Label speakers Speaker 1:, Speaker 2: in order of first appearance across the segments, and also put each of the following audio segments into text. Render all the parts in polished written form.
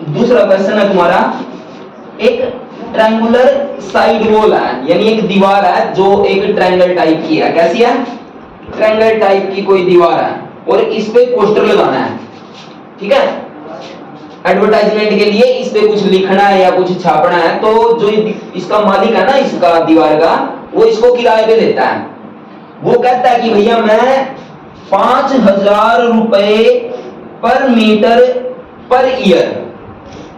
Speaker 1: दूसरा क्वेश्चन है तुम्हारा, एक ट्रायंगुलर साइड वॉल है, यानी एक दीवार है जो एक ट्रायंगल टाइप की है। कैसी है? ट्रायंगल टाइप की कोई दीवार है और इस पे पोस्टर लगाना है, ठीक है, एडवर्टाइजमेंट के लिए इस पे कुछ लिखना है या कुछ छापना है। तो जो इसका मालिक है ना इसका दीवार का, वो इसको किराए पे देता है। वो कहता है कि भैया मैं 5,000 रुपए पर मीटर पर ईयर।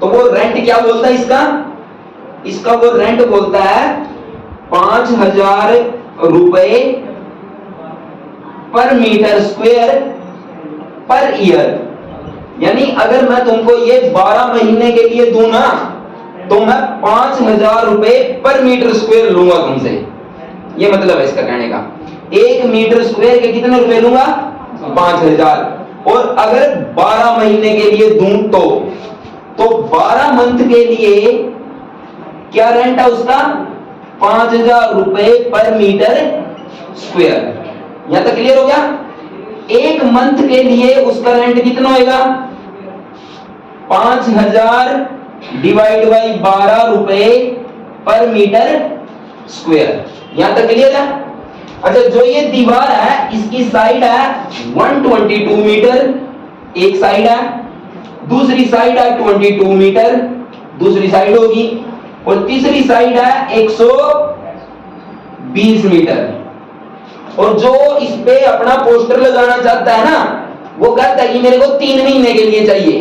Speaker 1: तो वो रेंट क्या बोलता है इसका वो रेंट बोलता है 5,000 रुपए पर मीटर स्क्वायर पर ईयर। यानी अगर मैं तुमको ये 12 महीने के लिए दूं ना, तो मैं 5,000 रुपए पर मीटर स्क्वायर लूंगा तुमसे। ये मतलब है इसका कहने का। 1 मीटर स्क्वायर के कितने रुपए लूंगा? 5,000। और अगर 12 महीने के लिए दूं तो 12 मंथ के लिए क्या रेंट है उसका? 5,000 रुपए पर मीटर स्क्वायर। यहां तक क्लियर हो गया? 1 मंथ के लिए उसका रेंट कितना होगा? 5,000 डिवाइड बाई 12 रुपए पर मीटर स्क्वायर। यहां तक क्लियर है? अच्छा, जो ये दीवार है इसकी साइड है 122 मीटर, एक साइड है, दूसरी साइड है 22 मीटर, दूसरी साइड होगी, और तीसरी साइड है 120 मीटर। और जो इस पे अपना पोस्टर लगाना चाहता है ना, वो कहता है कि मेरे को 3 महीने के लिए चाहिए।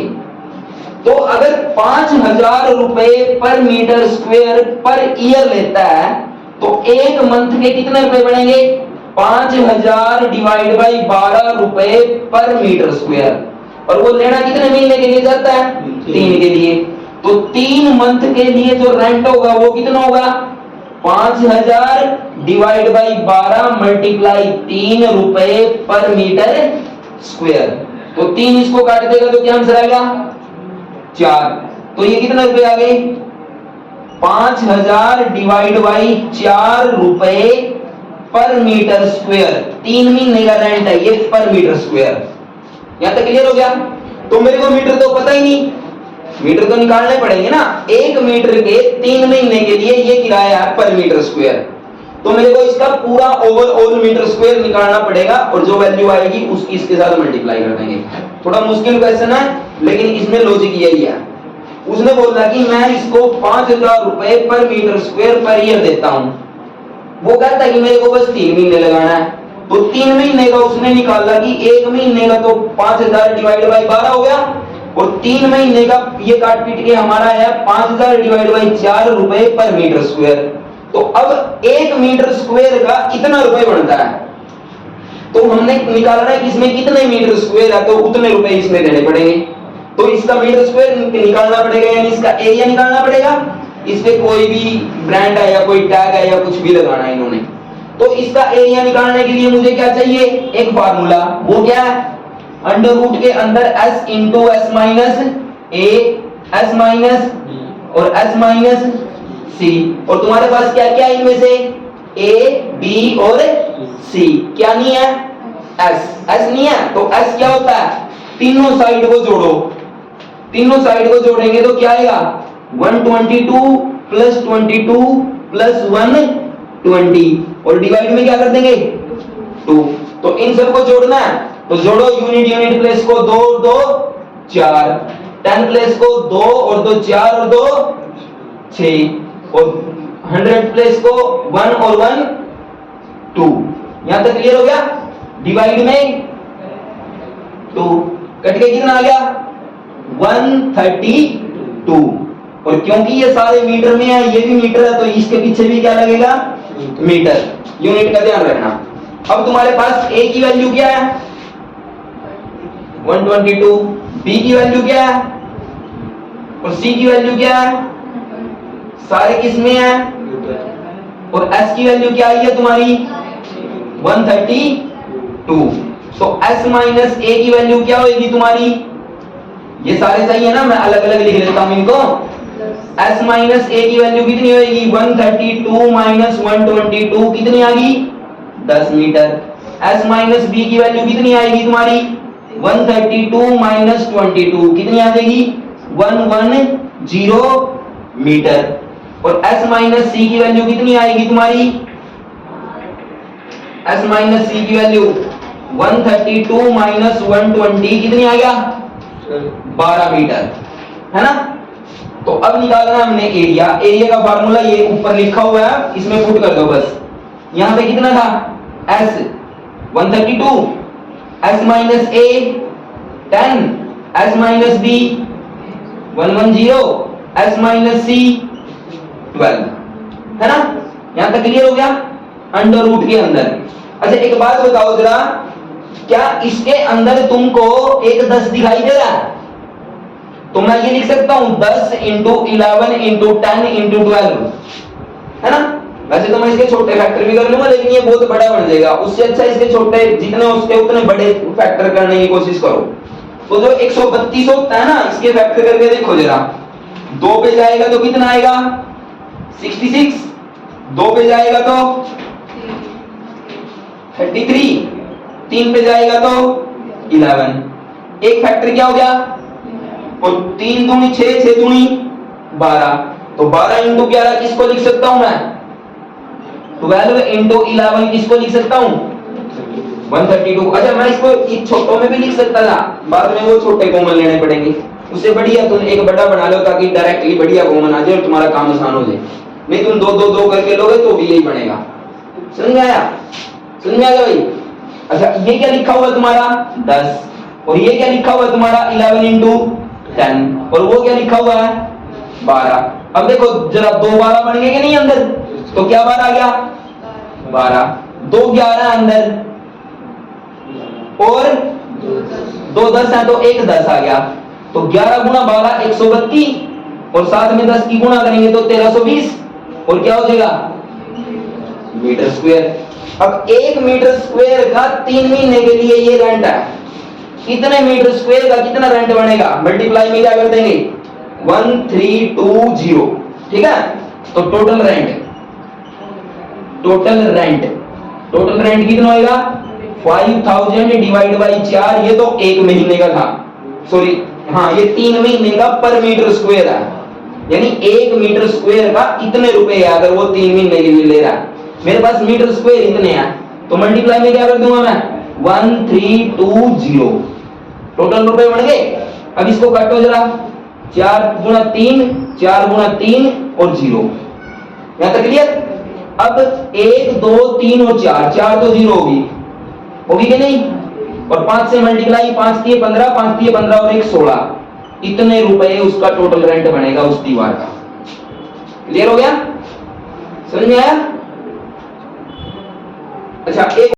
Speaker 1: तो अगर 5,000 रुपए पर मीटर स्क्वायर पर ईयर लेता है, तो 1 मंथ के कितने रुपए बढ़ेंगे? 5,000 डिवाइड बाई 12 रुपए पर मीटर स्क्वायर। और वो लेना कितने महीने के लिए चाहता है? 3 के लिए। तो 3 मंथ के लिए जो रेंट होगा वो कितना होगा? 5,000 डिवाइड बाई 12 मल्टीप्लाई 3 रुपए पर मीटर स्क्वायर। तो 3 इसको काट देगा तो क्या आंसर आएगा? 4। तो ये कितने रुपए आ गए? 5,000 डिवाइड बाई 4 रुपए पर मीटर स्क्वायर। 3 महीने का रेंट है ये पर मीटर स्क्वायर। यहां तक क्लियर हो गया? तो मेरे को मीटर तो पता ही नहीं, मीटर तो निकालने पड़ेंगे ना। 1 मीटर के 3 महीने के लिए ये किराया है पर मीटर स्क्वायर। तो मेरे को इसका पूरा ओवरऑल मीटर स्क्वायर निकालना पड़ेगा, और जो वैल्यू आएगी उसकी इसके साथ मल्टीप्लाई कर देंगे। थोड़ा मुश्किल क्वेश्चन है, लेकिन इसमें लॉजिक यही है। उसने बोला कि मैं इसको 5,000 रुपए पर मीटर स्क्वायर पर ईयर देता हूं। वो कहता है कि मेरे को बस 3 महीने लगाना है। तो 3 महीने का उसने निकाला कि 1 महीने का तो 5,000 डिवाइड बाई 12 हो गया, और 3 महीने का ये काट पीट के हमारा है 5,000 डिवाइड बाई 4 रुपए पर मीटर स्क्वायर। तो अब 1 मीटर स्क्वायर का इतना रुपए बनता है। तो हमने निकालना है कि इसमें कितने मीटर स्क्वायर है, तो उतने रुपए इसमें देने पड़ेंगे। तो इसका मीटर स्क्वायर निकालना पड़ेगा, यानी इसका एरिया निकालना पड़ेगा। इस पे कोई भी ब्रांड है या कोई टैग है या कुछ भी लगाना है इन्होंने। तो इसका एरिया निकालने के लिए मुझे क्या चाहिए? एक फार्मूला। वो क्या है? अंडर रूट के अंदर s इंटू एस माइनस ए, एस माइनस और एस माइनस सी। और तुम्हारे पास क्या क्या है इनमें से? ए, बी और सी। क्या नहीं है? एस नहीं है। तो एस क्या होता है? तीनों साइड को जोड़ो। तीनों साइड को जोड़ेंगे तो क्या आएगा? 122 प्लस 22 प्लस 120, और डिवाइड में क्या कर देंगे? 2। तो इन सबको जोड़ना है, तो जोड़ो। यूनिट प्लेस को 2 और 2 4, 10 प्लेस को 2 और 2 4 और 2 6, और 100 प्लेस को 1 और 1 2। यहां तक क्लियर हो गया? डिवाइड में 2 कट के कितना आ गया? 132। और क्योंकि ये सारे मीटर में है, ये भी मीटर है, तो इसके पीछे भी क्या लगेगा? मीटर। यूनिट का ध्यान रखना। अब तुम्हारे पास ए की वैल्यू क्या है? 122। बी की वैल्यू क्या है? और सी की वैल्यू क्या है? सारे किस में है? और एस की वैल्यू क्या आई है तुम्हारी? 132। तो एस माइनस ए की वैल्यू क्या होगी तुम्हारी? ये सारे सही है ना, मैं अलग अलग लिख लेता हूं इनको। s माइनस ए की वैल्यू कितनी होगी? 132 माइनस 122 कितनी आ गई? 10 मीटर। s माइनस बी की वैल्यू कितनी आएगी तुम्हारी? 132 माइनस 22 कितनी आ जाएगी? 110 मीटर। और s माइनस सी की वैल्यू कितनी आएगी तुम्हारी? s माइनस सी की वैल्यू 132 माइनस 120 कितनी आ गया? 12 मीटर, है ना। तो अब निकालना है हमने एरिया। एरिया का फार्मूला ये ऊपर लिखा हुआ है, इसमें पुट कर दो बस। यहां पे कितना था? s 132, s minus a 10, s minus b 110, s minus c 12, है ना। यहां तक क्लियर हो गया? अंडर रूट के अंदर। अच्छा एक बात बताओ जरा, क्या इसके अंदर तुमको एक 10 दिखाई दे रहा है? तो मैं ये लिख सकता हूं 10 इंटू 11 इंटू 10 इंटू 12, है ना। वैसे तो मैं इसके छोटे फैक्टर भी कर लूंगा, लेकिन ये बहुत बड़ा बन जाएगा। उससे अच्छा इसके छोटे जितने उसके उतने बड़े फैक्टर करने की कोशिश करो। तो जो 132 होता है ना, इसके फैक्टर करके देखो जरा। 2 पे जाएगा तो कितना आएगा? 66, 2 पे जाएगा तो 33, 3 पे जाएगा तो 11। एक फैक्टर क्या हो गया? और 3 दूनी 6, 6 दूनी 12। तो 12 इंटू 11 किसको लिख सकता हूं मैं? 12 इंटू 11 किसको लिख सकता हूं? 132। अच्छा मैं इसको इस छोटों में भी लिख सकता था, बाद में वो छोटे कॉमन लेने पड़ेंगे। उससे बढ़िया तुम एक बड़ा बना लो, ताकि डायरेक्टली बढ़िया कॉमन आ जाए और तुम्हारा काम आसान हो जाए। नहीं तुम 2 2 2 करके लोगे तो भी यही बनेगा। समझ में आया? समझ में आ गया भाई? अच्छा ये क्या लिखा हुआ तुम्हारा? 10, और ये क्या लिखा हुआ तुम्हारा? 11 इंटू 10, और वो क्या लिखा हुआ है? 12। अब देखो जरा 2 12 बन गए कि नहीं अंदर? तो क्या बार आ गया? 12, 2 11 अंदर, और 2 10 है तो 1 10 आ गया। तो 11 गुना 12 132, और साथ में 10 की गुणा करेंगे तो 1320, और क्या हो जाएगा? Metre square. अब 1 मीटर स्क्वायर का 3 महीने के लिए ये रेंट है। कितने मीटर स्क्वायर का कितना रेंट बनेगा? मल्टीप्लाई में क्या कर देंगे? 1320, ठीक है। तो टोटल रेंट कितना होगा? 5000 डिवाइड बाई 4। ये तो 1 महीने का था, सॉरी हाँ ये 3 महीने का पर मीटर स्क्वायर है। यानी 1 मीटर स्क्वायर का इतने रुपए है, अगर वो 3 महीने के लिए ले रहा है। मेरे पास मीटर स्क्वायर इतने हैं, तो मल्टीप्लाई में क्या कर दूंगा मैं? 1320। टोटल रुपए बन गए। अब इसको काटो जरा, 4 गुना 3, 4 गुना 3 और 0। यहां तक क्लियर? अब 1 2 3 और 4, 4 तो 0 होगी कि नहीं? और 5 से मल्टीप्लाई, 5 3 15, 5 3 15 और 1 16। इतने रुपए उसका टोटल रेंट बनेगा उस दीवार का। क्लियर हो गया? समझ में आया? अच्छा एक